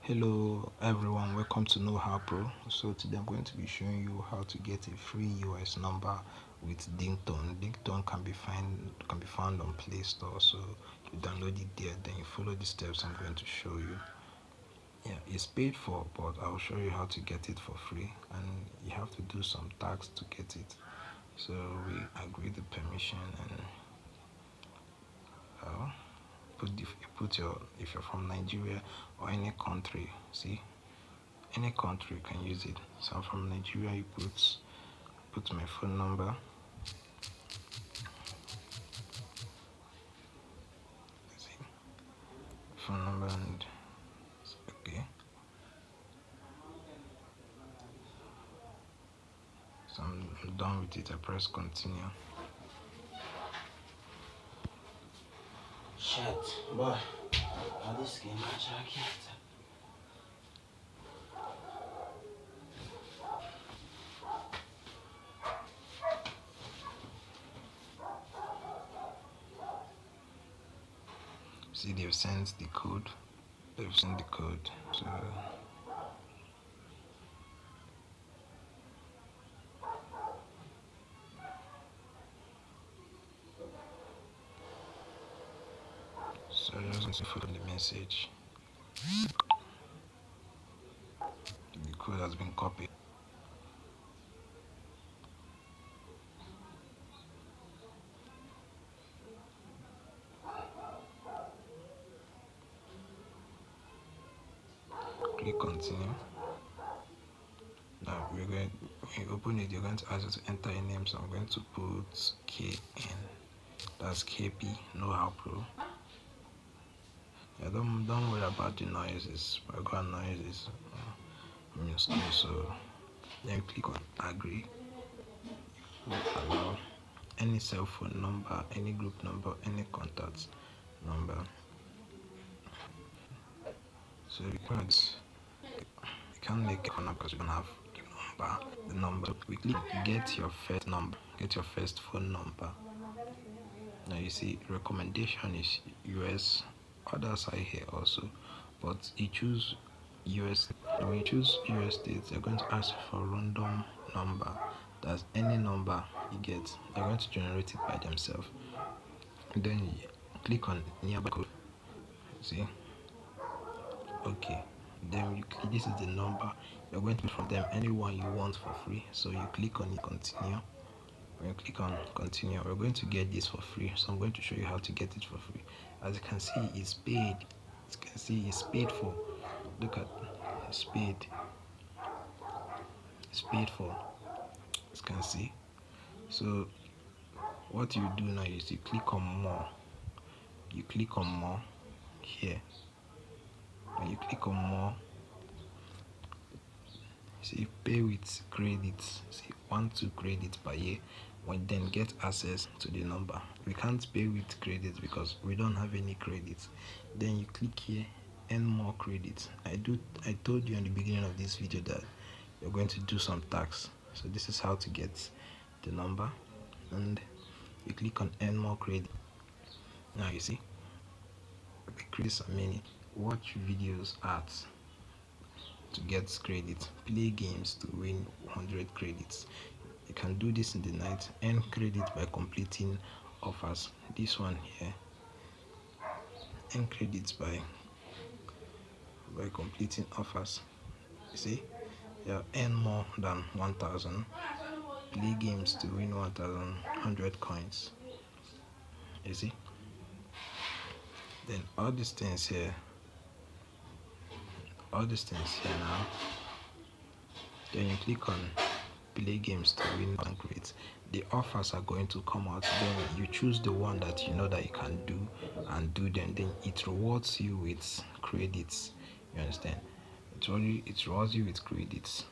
Hello everyone, welcome to Know How Pro. So today I'm going to be showing you how to get a free US number with DINGTONE. DINGTONE can be found on Play Store. So you download it there, then you follow the steps I'm going to show you. Yeah, it's paid for, but I'll show you how to get it for free, and you have to do some tax to get it. So we agree the permission, and if you're from Nigeria or any country, see, any country can use it. So I'm from Nigeria. You put my phone number. See, phone number, and okay. So I'm done with it. I press continue. Shit, boy. This game jacket. See, they've sent the code. So just going to follow the message. The code has been copied. Click continue. Now when you open it, you're going to ask you to enter a name. So I'm going to put KN. That's KP. Know How Pro. Yeah, don't worry about the noises. Background noises. I'm in school, so then click on agree. Allow any cell phone number, any group number, any contact number. So you can't make a number because you don't have the number. So we click get your first phone number. Now you see recommendation is US, others are here also, but you choose US. When you choose US states, they're going to ask for a random number. That's any number you get. They're going to generate it by themselves. Then you click on nearby code. See? Okay. Then you click, this is the number. You're going to get from them anyone you want for free. So you click on continue. When you click on continue, we're going to get this for free. So I'm going to show you how to get it for free. As you can see, it's paid. As you can see, it's paid for. Look at it's paid. It's paid for. As you can see. So what you do now is you click on more. You click on more here. When you click on more, see pay with credits. See 2 credits per year. When then get access to the number. We can't pay with credits because we don't have any credits. Then you click here, earn more credits. I told you in the beginning of this video that you're going to do some tax. So this is how to get the number, and you click on earn more credit. Now you see the credits are many. Watch videos, ads to get credits, play games to win 100 credits. You can do this in the night, earn credit by completing offers. This one here, earn credits by completing offers. You see, yeah, earn more than 1,000. Play games to win 1,100 coins. You see, then all these things here now. Then you click on play games to win credits. The offers are going to come out. Then you choose the one that you know that you can do and do them. Then it rewards you with credits. You understand? It rewards you with credits.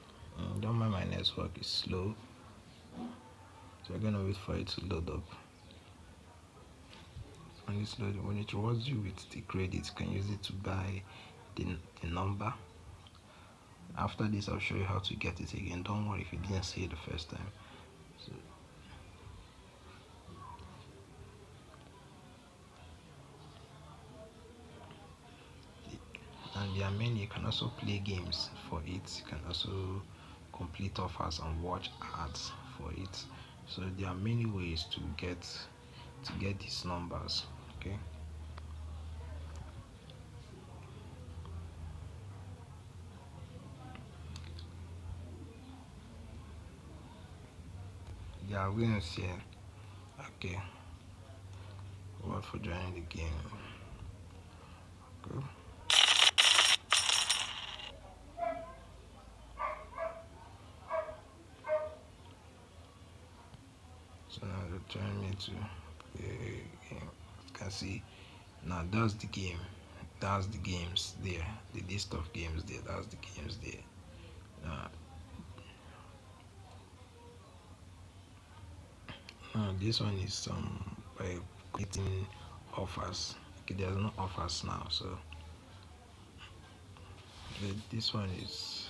Don't mind my network is slow, so we're gonna wait for it to load up. When it's loaded, when it rewards you with the credits, you can use it to buy the number. After this, I'll show you how to get it again. Don't worry if you didn't see it the first time. So, now and there are many. You can also play games for it. You can also complete offers and watch ads for it. So there are many ways to get these numbers. Okay. There are wins here. Okay. What for joining the game? Okay. So now they're trying me to play a game. You can see now that's the game. That's the games there. The list of games there. That's the games there. This one is by creating offers. Okay, there's no offers now, so this one is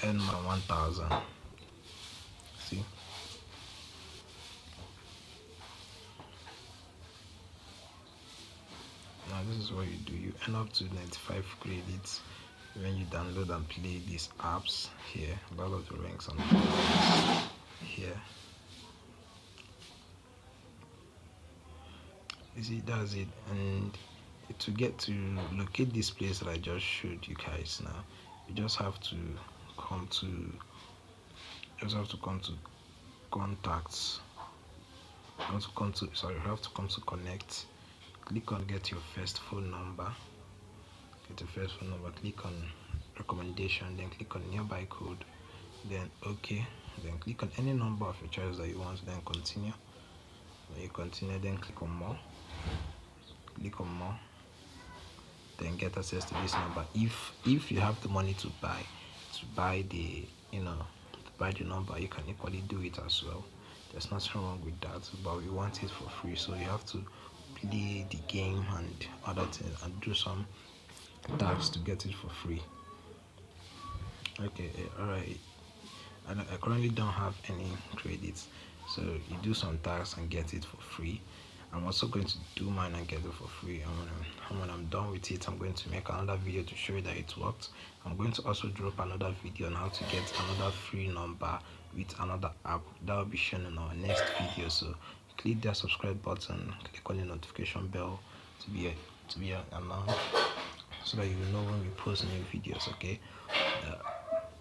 earn my 1,000. See. Now this is what you do. You earn up to 95 credits when you download and play these apps here. Battle of the Ranks and here. You see, that's it. And to get to locate this place that I just showed you guys now, you just have to come to contacts. You have to come to connect. Click on get your first phone number. Get your first phone number. Click on recommendation. Then click on nearby code. Then okay. Then click on any number of your choice that you want. Then continue. When you continue, then click on more. Click on more. Then get access to this number. If you have the money to buy the number, you can equally do it as well. There's nothing wrong with that, but we want it for free, so you have to play the game and other things and do some tasks to get it for free. Okay, alright. I currently don't have any credits, so you do some tasks and get it for free. I'm also going to do mine and get it for free, and when I'm done with it, I'm going to make another video to show you that it worked. I'm going to also drop another video on how to get another free number with another app that will be shown in our next video. So click that subscribe button, click on the notification bell to be announced, so that you will know when we post new videos. Okay,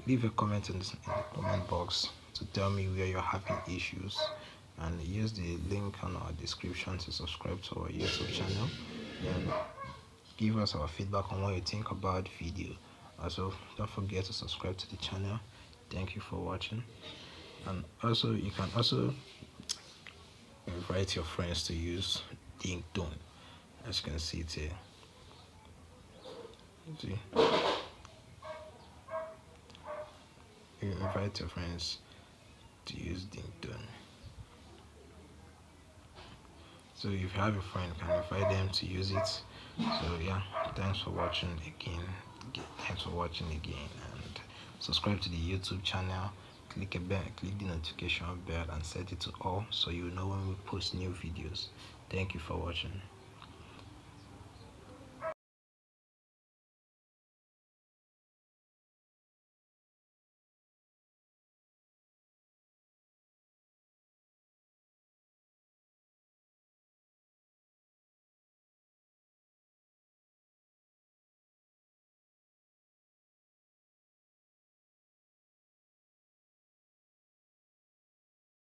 leave a comment in the comment box to tell me where you're having issues, and use the link on our description to subscribe to our YouTube channel. Then give us our feedback on what you think about the video. Also, don't forget to subscribe to the channel. Thank you for watching. And also, you can also invite your friends to use DOESNT, as you can see it here. See? You invite your friends to use DOESNT. So if you have a friend, you can invite them to use it. So yeah, thanks for watching again. And subscribe to the YouTube channel. Click the notification bell and set it to all, so you know when we post new videos. Thank you for watching.